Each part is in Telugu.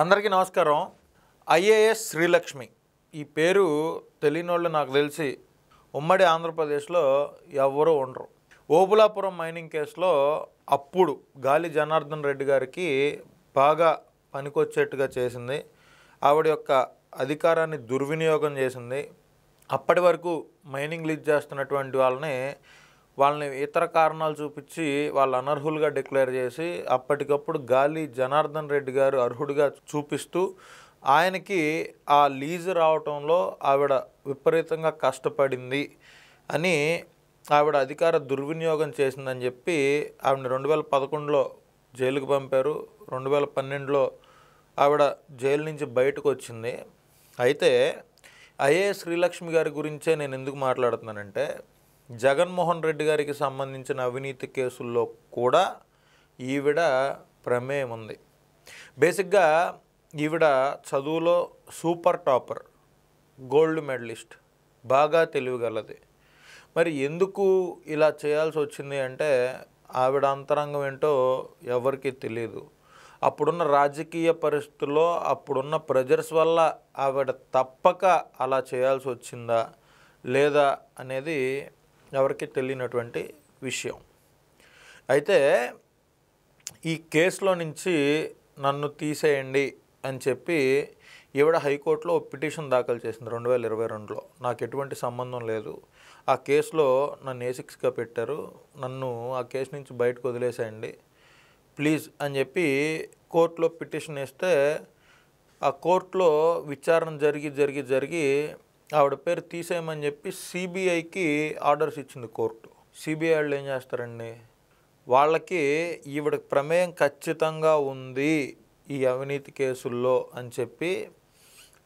అందరికీ నమస్కారం. ఐఏఎస్ శ్రీలక్ష్మి ఈ పేరు తెలియనోళ్ళు నాకు తెలిసి ఉమ్మడి ఆంధ్రప్రదేశ్లో ఎవరూ ఉండరు. ఓబులాపురం మైనింగ్ కేసులో అప్పుడు గాలి జనార్దన్ రెడ్డి గారికి బాగా పనికొచ్చేట్టుగా చేసింది. ఆవిడ యొక్క అధికారాన్ని దుర్వినియోగం చేసింది. అప్పటి వరకు మైనింగ్ లీజ్ చేస్తున్నటువంటి వాళ్ళని ఇతర కారణాలు చూపించి వాళ్ళు అనర్హులుగా డిక్లేర్ చేసి అప్పటికప్పుడు గాలి జనార్దన్ రెడ్డి గారు అర్హుడిగా చూపిస్తూ ఆయనకి ఆ లీజు రావటంలో ఆవిడ విపరీతంగా కష్టపడింది అని ఆవిడ అధికార దుర్వినియోగం చేసిందని చెప్పి ఆవిడని 2011లో జైలుకు పంపారు. 2012లో ఆవిడ జైలు నుంచి బయటకు వచ్చింది. అయితే ఐఏఎస్ శ్రీలక్ష్మి గారి గురించే నేను ఎందుకు మాట్లాడుతున్నానంటే, జగన్మోహన్ రెడ్డి గారికి సంబంధించిన అవినీతి కేసుల్లో కూడా ఈవిడ ప్రమేయం ఉంది. బేసిక్గా ఈవిడ చదువులో సూపర్ టాపర్, గోల్డ్ మెడలిస్ట్, బాగా తెలివిగలది. మరి ఎందుకు ఇలా చేయాల్సి వచ్చింది అంటే ఆవిడ అంతరంగం ఏంటో ఎవరికీ తెలియదు. అప్పుడున్న రాజకీయ పరిస్థితుల్లో అప్పుడున్న ప్రెజర్స్ వల్ల ఆవిడ తప్పక అలా చేయాల్సి వచ్చిందా లేదా అనేది ఎవరికి తెలియనటువంటి విషయం. అయితే ఈ కేసులో నుంచి నన్ను తీసేయండి అని చెప్పి ఈవిడ హైకోర్టులో పిటిషన్ దాఖలు చేసింది 2022లో. నాకు ఎటువంటి సంబంధం లేదు, ఆ కేసులో నన్ను A6గా పెట్టారు, నన్ను ఆ కేసు నుంచి బయటకు వదిలేసేయండి ప్లీజ్ అని చెప్పి కోర్టులో పిటిషన్ వేస్తే ఆ కోర్టులో విచారణ జరిగి ఆవిడ పేరు తీసేయమని చెప్పి సిబిఐకి ఆర్డర్స్ ఇచ్చింది కోర్టు. సిబిఐ వాళ్ళు ఏం చేస్తారండి, వాళ్ళకి ఈవిడ ప్రమేయం ఖచ్చితంగా ఉంది ఈ అవినీతి కేసుల్లో అని చెప్పి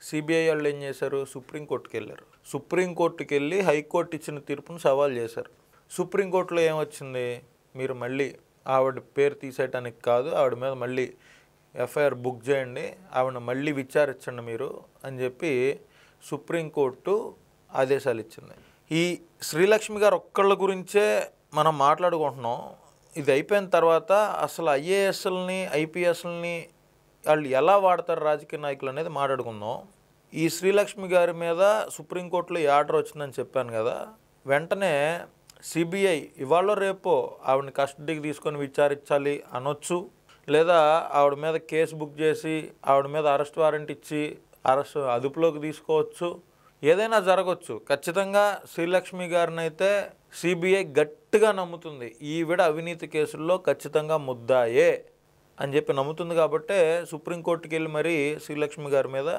సిబిఐ వాళ్ళు ఏం చేశారు, సుప్రీంకోర్టుకి వెళ్ళారు. సుప్రీంకోర్టుకి వెళ్ళి హైకోర్టు ఇచ్చిన తీర్పును సవాల్ చేశారు. సుప్రీంకోర్టులో ఏమొచ్చింది, మీరు మళ్ళీ ఆవిడ పేరు తీసేయటానికి కాదు, ఆవిడ మీద మళ్ళీ ఎఫ్ఐఆర్ బుక్ చేయండి, ఆవిడ మళ్ళీ విచారించండి మీరు అని చెప్పి సుప్రీంకోర్టు ఆదేశాలు ఇచ్చింది. ఈ శ్రీలక్ష్మి గారు ఒక్కళ్ళ గురించే మనం మాట్లాడుకుంటున్నాం. ఇది అయిపోయిన తర్వాత అసలు ఐఏఎస్ఎల్ని ఐపీఎస్ఎల్ని వాళ్ళు ఎలా వాడతారు రాజకీయ నాయకులు అనేది మాట్లాడుకుందాం. ఈ శ్రీలక్ష్మి గారి మీద సుప్రీంకోర్టులో ఈ ఆర్డర్ వచ్చిందని చెప్పాను కదా, వెంటనే సిబిఐ ఇవాళ రేపో ఆవిడని కస్టడీకి తీసుకొని విచారించాలి అనొచ్చు, లేదా ఆవిడ మీద కేసు బుక్ చేసి ఆవిడ మీద అరెస్ట్ వారెంట్ ఇచ్చి అదుపులోకి తీసుకోవచ్చు, ఏదైనా జరగవచ్చు. ఖచ్చితంగా శ్రీలక్ష్మి గారిని అయితే సిబిఐ గట్టిగా నమ్ముతుంది, ఈవిడ అవినీతి కేసుల్లో ఖచ్చితంగా ముద్దాయే అని చెప్పి నమ్ముతుంది. కాబట్టే సుప్రీంకోర్టుకి వెళ్ళి మరీ శ్రీలక్ష్మి గారి మీద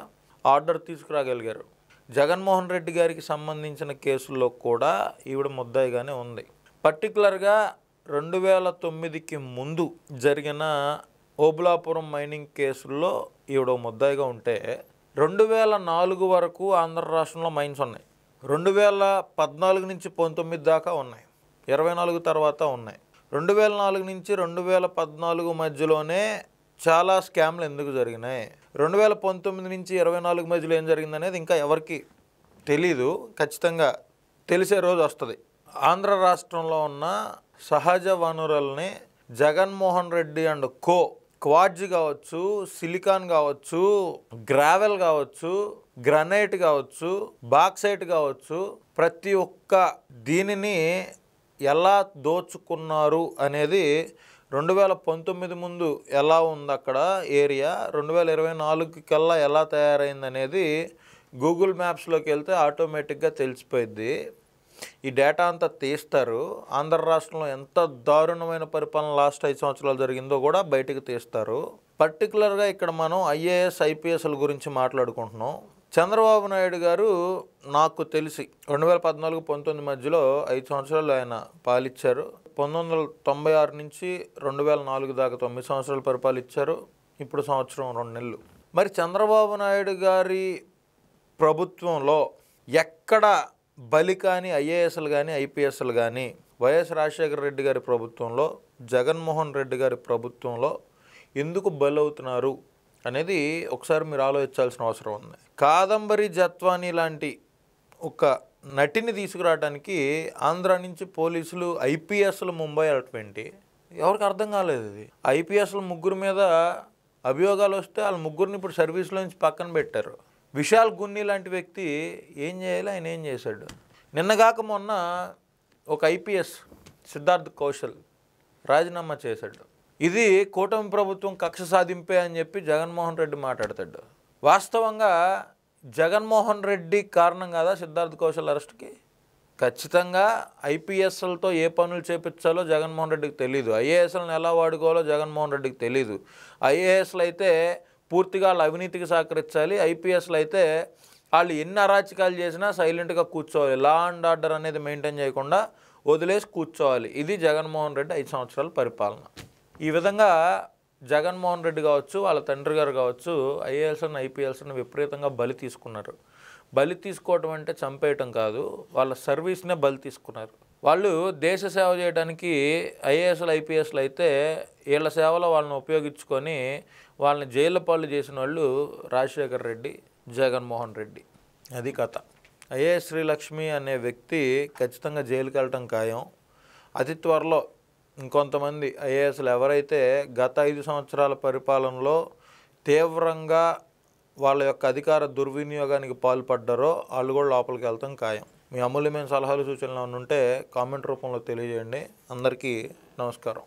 ఆర్డర్ తీసుకురాగలిగారు. జగన్మోహన్ రెడ్డి గారికి సంబంధించిన కేసుల్లో కూడా ఈవిడ ముద్దాయిగానే ఉంది. పర్టికులర్గా 2009కి ముందు జరిగిన ఓబులాపురం మైనింగ్ కేసుల్లో ఈవిడ ముద్దాయిగా ఉంటే 2004 వరకు ఆంధ్ర రాష్ట్రంలో మైన్స్ ఉన్నాయి. 2014 నుంచి 19 దాకా ఉన్నాయి, 24 తర్వాత ఉన్నాయి. 2004 నుంచి 2014 మధ్యలోనే చాలా స్కామ్లు ఎందుకు జరిగినాయి, 2019 నుంచి 24 మధ్యలో ఏం జరిగిందనేది ఇంకా ఎవరికి తెలీదు. ఖచ్చితంగా తెలిసే రోజు వస్తుంది. ఆంధ్ర రాష్ట్రంలో ఉన్న సహజ వనరుల్ని జగన్మోహన్ రెడ్డి అండ్ క్వార్ట్జ్ కావచ్చు, సిలికాన్ కావచ్చు, గ్రావెల్ కావచ్చు, గ్రనైట్ కావచ్చు, బాక్సైట్ కావచ్చు, ప్రతి ఒక్క దీనిని ఎలా దోచుకున్నారు అనేది 2019 ముందు ఎలా ఉంది అక్కడ ఏరియా, 2024 కల్లా ఎలా తయారైంది అనేది గూగుల్ మ్యాప్స్లోకి వెళ్తే ఆటోమేటిక్గా తెలిసిపోయిద్ది. ఈ డేటా అంతా తీస్తారు. ఆంధ్ర రాష్ట్రంలో ఎంత దారుణమైన పరిపాలన లాస్ట్ 5 సంవత్సరాలు జరిగిందో కూడా బయటకు తీస్తారు. పర్టికులర్గా ఇక్కడ మనం ఐఏఎస్ ఐపీఎస్ల గురించి మాట్లాడుకుంటున్నాం. చంద్రబాబు నాయుడు గారు నాకు తెలిసి 2014-19 మధ్యలో 5 సంవత్సరాలు ఆయన పాలిచ్చారు. 1996 నుంచి 2004 దాకా 9 సంవత్సరాలు పరిపాలించారు. ఇప్పుడు సంవత్సరం 2 నెలలు. మరి చంద్రబాబు నాయుడు గారి ప్రభుత్వంలో ఎక్కడ బలి కానీ ఐఏఎస్లు కానీ ఐపీఎస్లు కానీ వైఎస్ రాజశేఖర రెడ్డి గారి ప్రభుత్వంలో, జగన్మోహన్ రెడ్డి గారి ప్రభుత్వంలో ఎందుకు బలవుతున్నారు అనేది ఒకసారి మీరు ఆలోచించాల్సిన అవసరం ఉంది. కాదంబరి జత్వానీ లాంటి ఒక నటిని తీసుకురావడానికి ఆంధ్ర నుంచి పోలీసులు ఐపీఎస్లు ముంబై వెళ్ళటం ఏంటి, ఎవరికి అర్థం కాలేదు. ఇది ఐపీఎస్ల ముగ్గురు మీద అభియోగాలు వస్తే వాళ్ళ ముగ్గురిని ఇప్పుడు సర్వీస్లో నుంచి పక్కన పెట్టారు. విశాల్ గున్ని లాంటి వ్యక్తి ఏం చేయాలి, ఆయన ఏం చేశాడు? నిన్నగాక మొన్న ఒక ఐపీఎస్ సిద్ధార్థ్ కౌశల్ రాజీనామా చేశాడు. ఇది కూటమి ప్రభుత్వం కక్ష సాధింపే అని చెప్పి జగన్మోహన్ రెడ్డి మాట్లాడతాడు. వాస్తవంగా జగన్మోహన్ రెడ్డి కారణం కాదా సిద్ధార్థ్ కౌశల్ అరెస్ట్కి? ఖచ్చితంగా ఐపీఎస్లతో ఏ పనులు చేపించాలో జగన్మోహన్ రెడ్డికి తెలీదు. ఐఏఎస్లను ఎలా వాడుకోవాలో జగన్మోహన్ రెడ్డికి తెలీదు. ఐఏఎస్లు అయితే పూర్తిగా వాళ్ళ అవినీతికి సహకరించాలి. ఐపీఎస్లు అయితే వాళ్ళు ఎన్ని అరాచకాలు చేసినా సైలెంట్గా కూర్చోవాలి. లా అండ్ ఆర్డర్ అనేది మెయింటైన్ చేయకుండా వదిలేసి కూర్చోవాలి. ఇది జగన్మోహన్ రెడ్డి 5 సంవత్సరాల పరిపాలన. ఈ విధంగా జగన్మోహన్ రెడ్డి కావచ్చు, వాళ్ళ తండ్రి గారు కావచ్చు, ఐఏఎస్లను ఐపీఎస్లను విపరీతంగా బలి తీసుకున్నారు. బలి తీసుకోవటం అంటే చంపేయటం కాదు, వాళ్ళ సర్వీస్నే బలి తీసుకున్నారు. వాళ్ళు దేశ సేవ చేయడానికి ఐఏఎస్లు ఐపీఎస్లు అయితే వీళ్ళ సేవలో వాళ్ళని ఉపయోగించుకొని వాళ్ళని జైళ్ళ పాలు చేసిన వాళ్ళు రాజశేఖర్ రెడ్డి, జగన్మోహన్ రెడ్డి. అది కథ. ఐఏఎస్ శ్రీలక్ష్మి అనే వ్యక్తి ఖచ్చితంగా జైలుకి వెళ్ళటం ఖాయం. అతి త్వరలో ఇంకొంతమంది ఐఏఎస్లు ఎవరైతే గత 5 సంవత్సరాల పరిపాలనలో తీవ్రంగా వాళ్ళ యొక్క అధికార దుర్వినియోగానికి పాల్పడ్డారో వాళ్ళు కూడా లోపలికి వెళ్తాం ఖాయం. మీ అమూల్యమైన సలహాలు సూచనలు ఉంటే కామెంట్ రూపంలో తెలియజేయండి. అందరికీ నమస్కారం.